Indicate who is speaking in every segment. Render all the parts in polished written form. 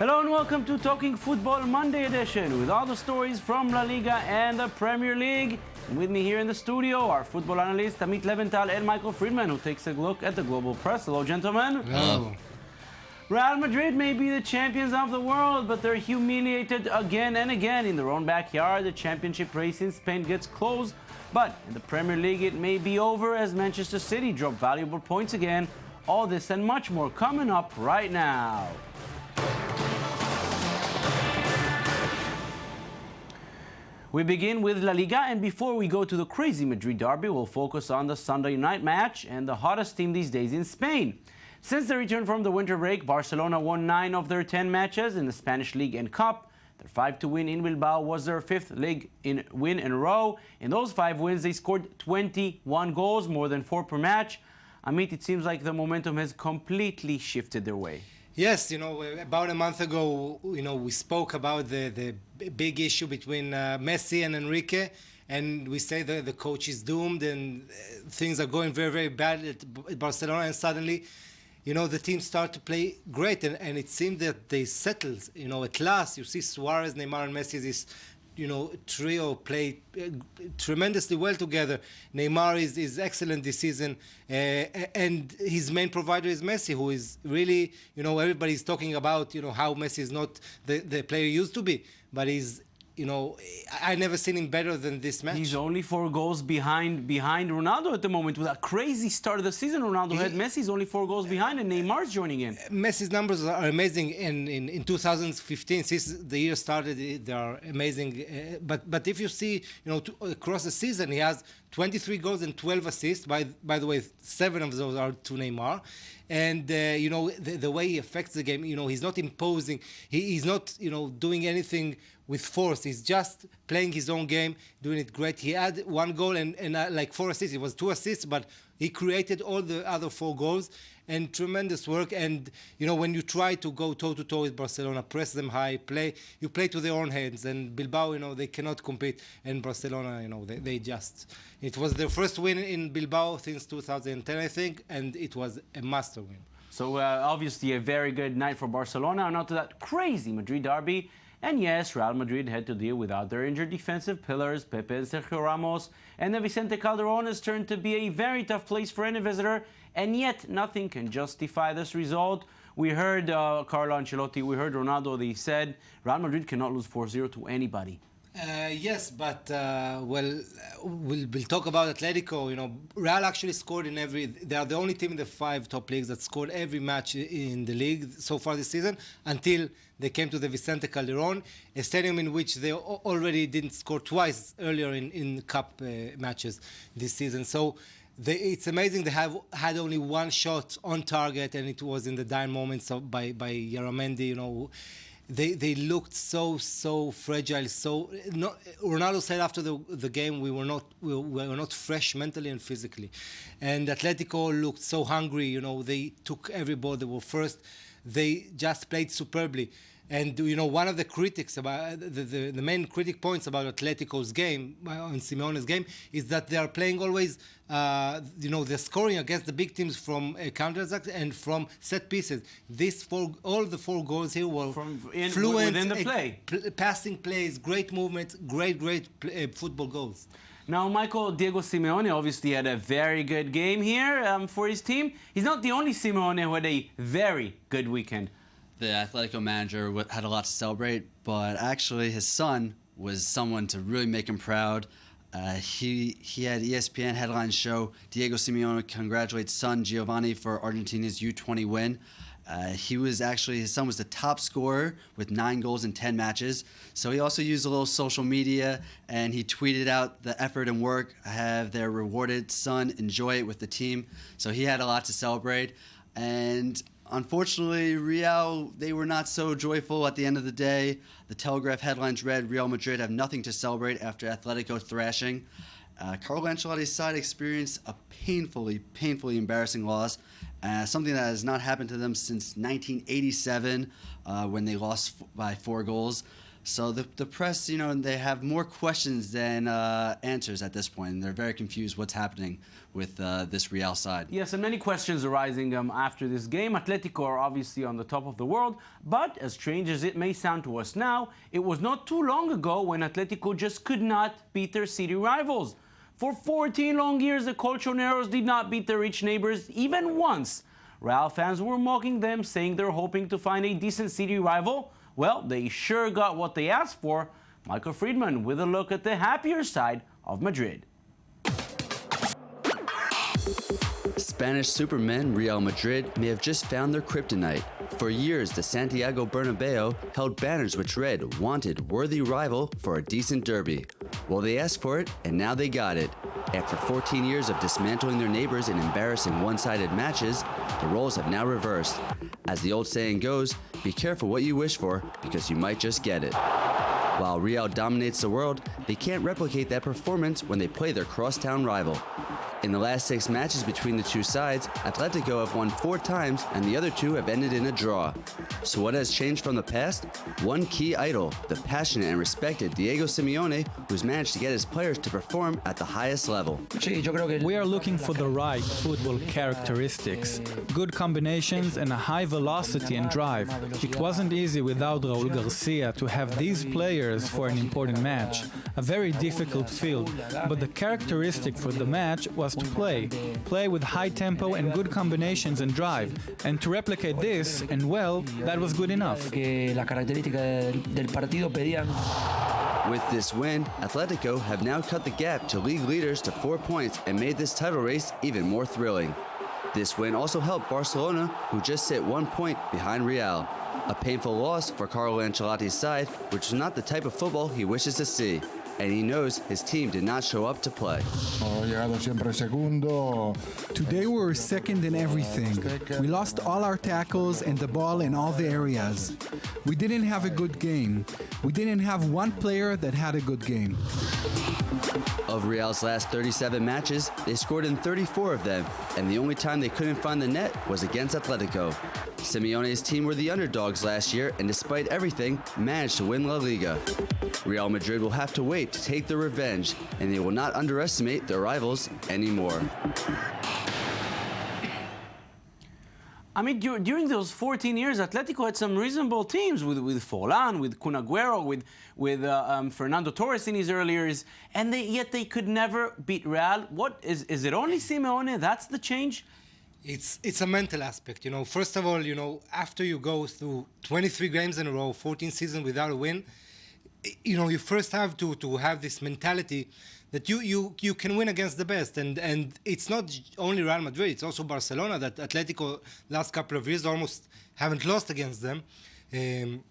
Speaker 1: Hello and welcome to Talking Football Monday edition with all the stories from La Liga and the Premier League. And with me here in the studio, our football analyst Amit Leventhal and Michael Friedman, who takes a look at the global press. Hello, gentlemen.
Speaker 2: Hello.
Speaker 1: Real Madrid may be the champions of the world, but they're humiliated again and again in their own backyard. The championship race in Spain gets close, but in the Premier League it may be over as Manchester City drop valuable points again. All this and much more coming up right now. We begin with La Liga, and before we go to the crazy Madrid derby, we'll focus on the Sunday night match and the hottest team these days in Spain. Since the return from the winter break, Barcelona won 9 of their 10 matches in the Spanish League and Cup. Their 5-2 win in Bilbao was their 5th league win in a row. In those 5 wins, they scored 21 goals, more than 4 per match. Amit, it seems like the momentum has completely shifted their way.
Speaker 2: Yes, about a month ago, we spoke about the big issue between Messi and Enrique, and we say that the coach is doomed and things are going very, very bad at Barcelona, and suddenly, the team start to play great, and it seemed that they settled, at last. You see Suarez, Neymar, and Messi, this trio play tremendously well together. Neymar is excellent this season, and his main provider is Messi, who is really, everybody's talking about, how Messi is not the player he used to be, but he's, I never seen him better than this match.
Speaker 1: He's only 4 goals behind Ronaldo at the moment. With a crazy start of the season, Ronaldo had Messi's only 4 goals behind, and Neymar's joining in.
Speaker 2: Messi's numbers are amazing, and in 2015, since the year started, they are amazing. But if you see, across the season, he has 23 goals and 12 assists. By the way, 7 of those are to Neymar. And, the way he affects the game, he's not imposing. He's not, doing anything with force. He's just playing his own game, doing it great. He had 1 goal and like 4 assists. It was 2 assists, but he created all the other 4 goals, and tremendous work. And, when you try to go toe-to-toe with Barcelona, press them high, you play to their own hands. And Bilbao, they cannot compete. And Barcelona, they just... It was their first win in Bilbao since 2010, I think, and it was a master win.
Speaker 1: So, obviously, a very good night for Barcelona. And now to that crazy Madrid derby. And yes, Real Madrid had to deal without their injured defensive pillars, Pepe and Sergio Ramos, and the Vicente Calderón has turned to be a very tough place for any visitor, and yet nothing can justify this result. We heard Carlo Ancelotti, we heard Ronaldo, they said Real Madrid cannot lose 4-0 to anybody.
Speaker 2: Yes, but we'll talk about Atletico. Real actually scored in every. They are the only team in the 5 top leagues that scored every match in the league so far this season, until they came to the Vicente Calderón, a stadium in which they already didn't score twice earlier in cup matches this season. So it's amazing they have had only 1 shot on target, and it was in the dying moments by Yaramendi. They looked so fragile. Ronaldo said after the game, we were not fresh mentally and physically, and Atletico looked so hungry. They took every ball. They were first. They just played superbly. And one of the critics about the main critic points about Atletico's game, on Simeone's game, is that they are playing always. They're scoring against the big teams from counterattack and from set pieces. All the 4 goals here were fluent
Speaker 1: within the play,
Speaker 2: passing plays, great movements, great football goals.
Speaker 1: Now, Michael, Diego Simeone obviously had a very good game here for his team. He's not the only Simeone who had a very good weekend.
Speaker 3: The Atletico manager had a lot to celebrate, but actually his son was someone to really make him proud. He had ESPN headlines show Diego Simeone congratulates son Giovanni for Argentina's U20 win. His son was the top scorer with 9 goals in 10 matches. So he also used a little social media, and he tweeted out the effort and work. I have their rewarded son, enjoy it with the team. So he had a lot to celebrate. And unfortunately, Real, they were not so joyful at the end of the day. The Telegraph headlines read, Real Madrid have nothing to celebrate after Atletico thrashing. Carlo Ancelotti's side experienced a painfully embarrassing loss, something that has not happened to them since 1987 when they lost by 4 goals. So the press, they have more questions than answers at this point, and they're very confused what's happening with this Real side.
Speaker 1: Yes, and many questions arising after this game. Atletico are obviously on the top of the world, but as strange as it may sound to us now, it was not too long ago when Atletico just could not beat their city rivals. For 14 long years, the Colchoneros did not beat their rich neighbors even once. Real fans were mocking them, saying they're hoping to find a decent city rival. Well, they sure got what they asked for. Michael Friedman with a look at the happier side of Madrid.
Speaker 3: Spanish supermen Real Madrid may have just found their kryptonite. For years, the Santiago Bernabeu held banners which read, "Wanted, worthy rival for a decent derby." Well, they asked for it, and now they got it. After 14 years of dismantling their neighbors in embarrassing one-sided matches, the roles have now reversed. As the old saying goes, be careful what you wish for, because you might just get it. While Real dominates the world, they can't replicate that performance when they play their crosstown rival. In the last 6 matches between the two sides, Atletico have won 4 times and the other 2 have ended in a draw. So what has changed from the past? One key idol, the passionate and respected Diego Simeone, who's managed to get his players to perform at the highest level.
Speaker 4: We are looking for the right football characteristics, good combinations and a high velocity and drive. It wasn't easy without Raúl Garcia to have these players for an important match, a very difficult field, but the characteristic for the match was to play with high tempo and good combinations and drive, and to replicate this, and well, that was good enough.
Speaker 3: With this win, Atletico have now cut the gap to league leaders to 4 points and made this title race even more thrilling. This win also helped Barcelona, who just sit 1 point behind Real. A painful loss for Carlo Ancelotti's side, which is not the type of football he wishes to see. And he knows his team did not show up to play.
Speaker 5: Today we were second in everything. We lost all our tackles and the ball in all the areas. We didn't have a good game. We didn't have one player that had a good game.
Speaker 3: Of Real's last 37 matches, they scored in 34 of them, and the only time they couldn't find the net was against Atletico. Simeone's team were the underdogs last year, and despite everything, managed to win La Liga. Real Madrid will have to wait to take their revenge, and they will not underestimate their rivals anymore.
Speaker 1: I mean, during those 14 years, Atletico had some reasonable teams with Forlan, with Kun Agüero, with Fernando Torres in his early years, and yet they could never beat Real. What is it? Only Simeone? That's the change.
Speaker 2: It's a mental aspect, First of all, after you go through 23 games in a row, 14 seasons without a win, you first have to have this mentality that you can win against the best, and it's not only Real Madrid, it's also Barcelona that Atletico last couple of years almost haven't lost against them, and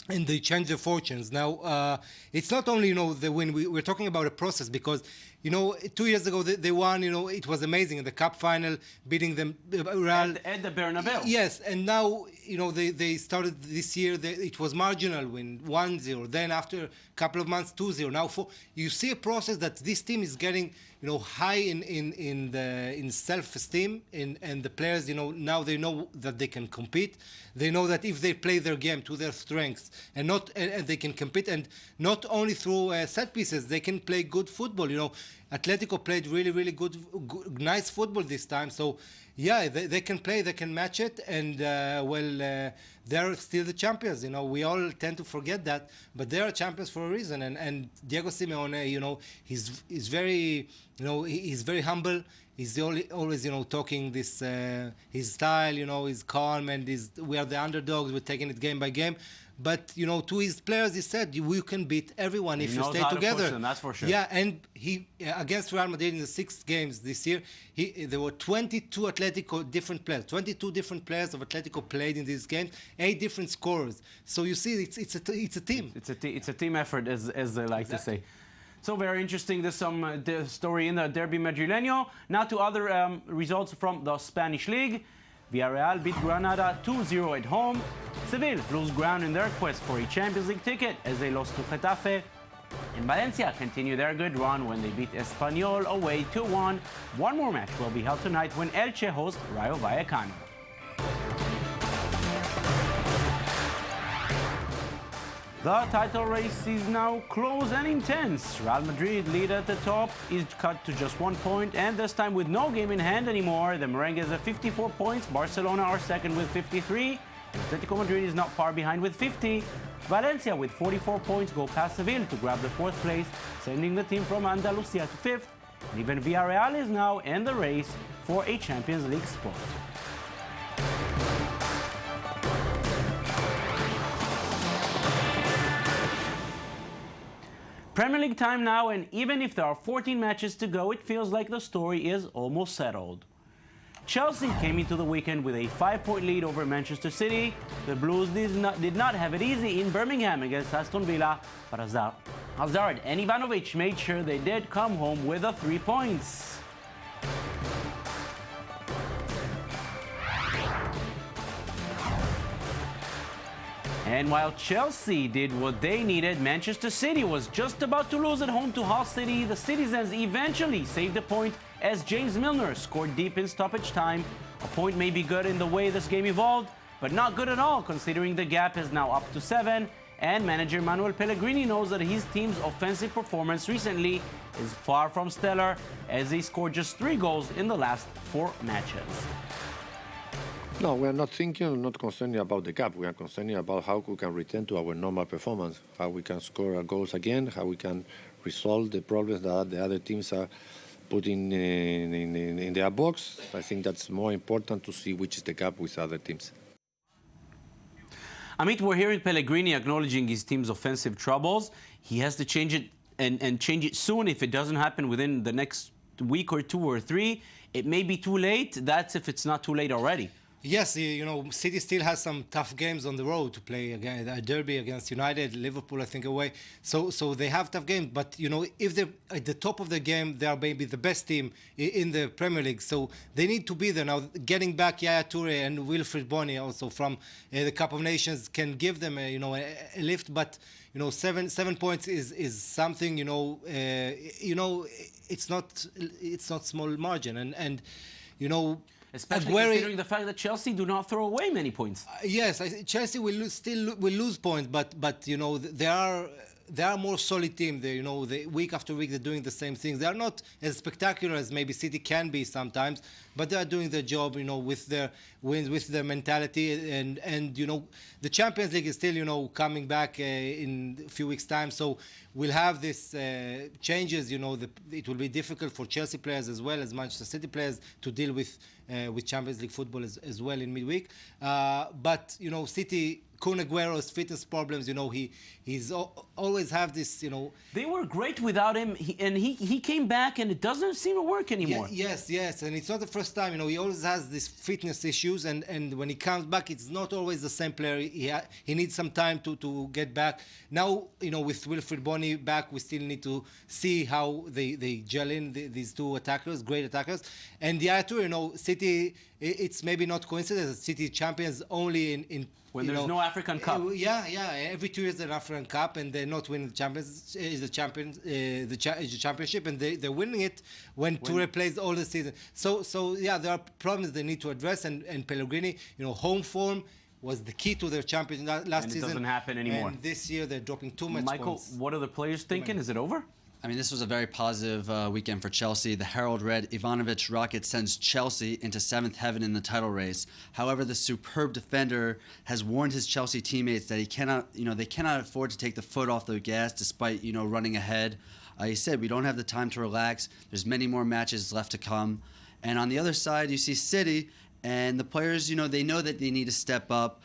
Speaker 2: they change their fortunes. Now it's not only the win. We're talking about a process because 2 years ago they won. It was amazing in the cup final, beating them Real
Speaker 1: At the Bernabeu.
Speaker 2: Yes, and now they started this year. It was marginal win 1-0. Then after a couple of months 2-0. Now you see a process that this team is getting high in self-esteem, and the players now they know that they can compete. They know that if they play their game to their strengths and they can compete, and not only through set pieces, they can play good football. Atletico played really good, nice football this time. So yeah, they can play, they can match it, and they're still the champions. We all tend to forget that, but they are champions for a reason. And Diego Simeone, he's very, he's very humble. He's always, talking this, his style, he's calm, and we are the underdogs. We're taking it game by game. But, to his players, he said, you can beat everyone if you stay together.
Speaker 1: Push them, that's for sure.
Speaker 2: Yeah, and he against Real Madrid in the 6 games this year, there were 22 Atletico different players. 22 different players of Atletico played in these games, 8 different scorers. So you see, it's a team.
Speaker 1: It's a team effort, as they like to say. So very interesting. There's some story in the Derby Madrileño. Now to other results from the Spanish League. Villarreal beat Granada 2-0 at home. Seville lose ground in their quest for a Champions League ticket as they lost to Getafe. And Valencia continue their good run when they beat Espanyol away 2-1. One more match will be held tonight when Elche hosts Rayo Vallecano. The title race is now close and intense. Real Madrid lead at the top is cut to just 1 point, and this time with no game in hand anymore. The Merengues have 54 points. Barcelona are second with 53. Atletico Madrid is not far behind with 50. Valencia with 44 points go past Seville to grab the 4th place, sending the team from Andalusia to 5th. And even Villarreal is now in the race for a Champions League spot. Premier League time now, and even if there are 14 matches to go, it feels like the story is almost settled. Chelsea came into the weekend with a 5-point lead over Manchester City. The Blues did not have it easy in Birmingham against Aston Villa, but Hazard and Ivanovic made sure they did come home with the 3 points. And while Chelsea did what they needed, Manchester City was just about to lose at home to Hull City. The citizens eventually saved a point as James Milner scored deep in stoppage time. A point may be good in the way this game evolved, but not good at all considering the gap is now up to 7. And manager Manuel Pellegrini knows that his team's offensive performance recently is far from stellar, as they scored just 3 goals in the last 4 matches.
Speaker 6: No, we are not thinking, not concerned about the gap. We are concerned about how we can return to our normal performance, how we can score our goals again, how we can resolve the problems that the other teams are putting in their box. I think that's more important to see which is the gap with other teams.
Speaker 1: Amit, we're hearing Pellegrini acknowledging his team's offensive troubles. He has to change it and change it soon. If it doesn't happen within the next week or 2 or 3, it may be too late. That's if it's not too late already.
Speaker 2: Yes, City still has some tough games on the road to play again. A derby against United, Liverpool, I think, away. So they have tough games. But, if they're at the top of the game, they are maybe the best team in the Premier League. So they need to be there. Now, getting back Yaya Toure and Wilfried Bony also from the Cup of Nations can give them, a lift. But, 7 points is something, it's not small margin. And
Speaker 1: Especially considering the fact that Chelsea do not throw away many points.
Speaker 2: Yes, Chelsea will still lose points, but they are more solid team. They week after week they're doing the same things. They are not as spectacular as maybe City can be sometimes, but they are doing their job. With their wins, with their mentality, and the Champions League is still coming back in a few weeks' time. So we'll have this changes. It will be difficult for Chelsea players as well as Manchester City players to deal with Champions League football as well in midweek. But City, Kun Aguero's fitness problems, he's always have this,
Speaker 1: They were great without him, he came back and it doesn't seem to work anymore.
Speaker 2: Yes, and it's not the first time, he always has these fitness issues, and when he comes back, it's not always the same player. He needs some time to get back. Now, with Wilfried Bony back, we still need to see how they gel in these 2 attackers, great attackers. And the other 2, City, it's maybe not coincidence that City champions only in
Speaker 1: when there's no African Cup.
Speaker 2: Yeah. Every 2 years there's an African Cup, and they're not winning the championship, and they're winning it when Toure plays all the season. So there are problems they need to address, and Pellegrini, home form was the key to their champion last season.
Speaker 1: And it doesn't happen anymore.
Speaker 2: And this year they're dropping too much
Speaker 1: Michael,
Speaker 2: points.
Speaker 1: what are the players thinking? Is it over?
Speaker 3: I mean, this was a very positive weekend for Chelsea. The Herald read, Ivanovic rocket sends Chelsea into 7th heaven in the title race. However, the superb defender has warned his Chelsea teammates that they cannot afford to take the foot off the gas despite, running ahead. He said, we don't have the time to relax. There's many more matches left to come. And on the other side, you see City, and the players, they know that they need to step up.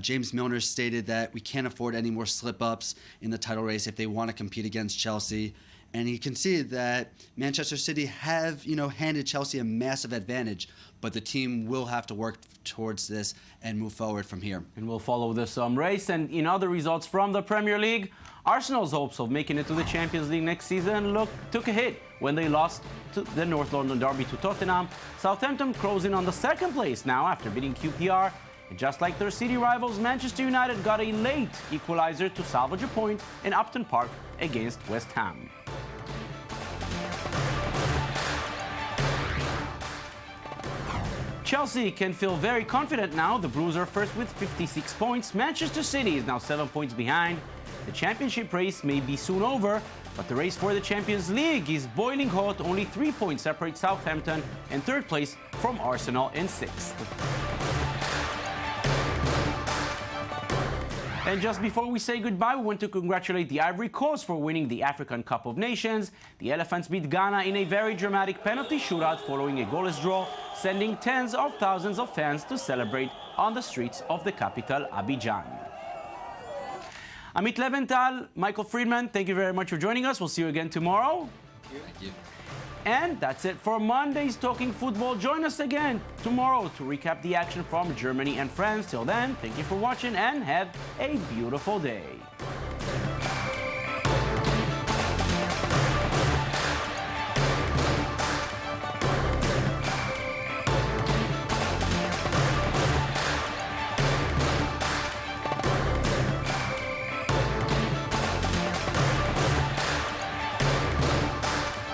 Speaker 3: James Milner stated that we can't afford any more slip-ups in the title race if they want to compete against Chelsea. And he conceded that Manchester City have, handed Chelsea a massive advantage, but the team will have to work towards this and move forward from here.
Speaker 1: And we'll follow this race. And in other results from the Premier League, Arsenal's hopes of making it to the Champions League next season took a hit when they lost to the North London derby to Tottenham. Southampton closing on the 2nd place now after beating QPR. And just like their city rivals, Manchester United got a late equalizer to salvage a point in Upton Park against West Ham. Chelsea can feel very confident now. The Blues are first with 56 points. Manchester City is now 7 points behind. The championship race may be soon over, but the race for the Champions League is boiling hot. Only 3 points separate Southampton in third place from Arsenal in sixth. And just before we say goodbye, we want to congratulate the Ivory Coast for winning the African Cup of Nations. The Elephants beat Ghana in a very dramatic penalty shootout following a goalless draw, sending tens of thousands of fans to celebrate on the streets of the capital, Abidjan. Amit Leventhal, Michael Friedman, thank you very much for joining us. We'll see you again tomorrow.
Speaker 3: Thank you.
Speaker 1: And that's it for Monday's Talking Football. Join us again tomorrow to recap the action from Germany and France. Till then, thank you for watching and have a beautiful day.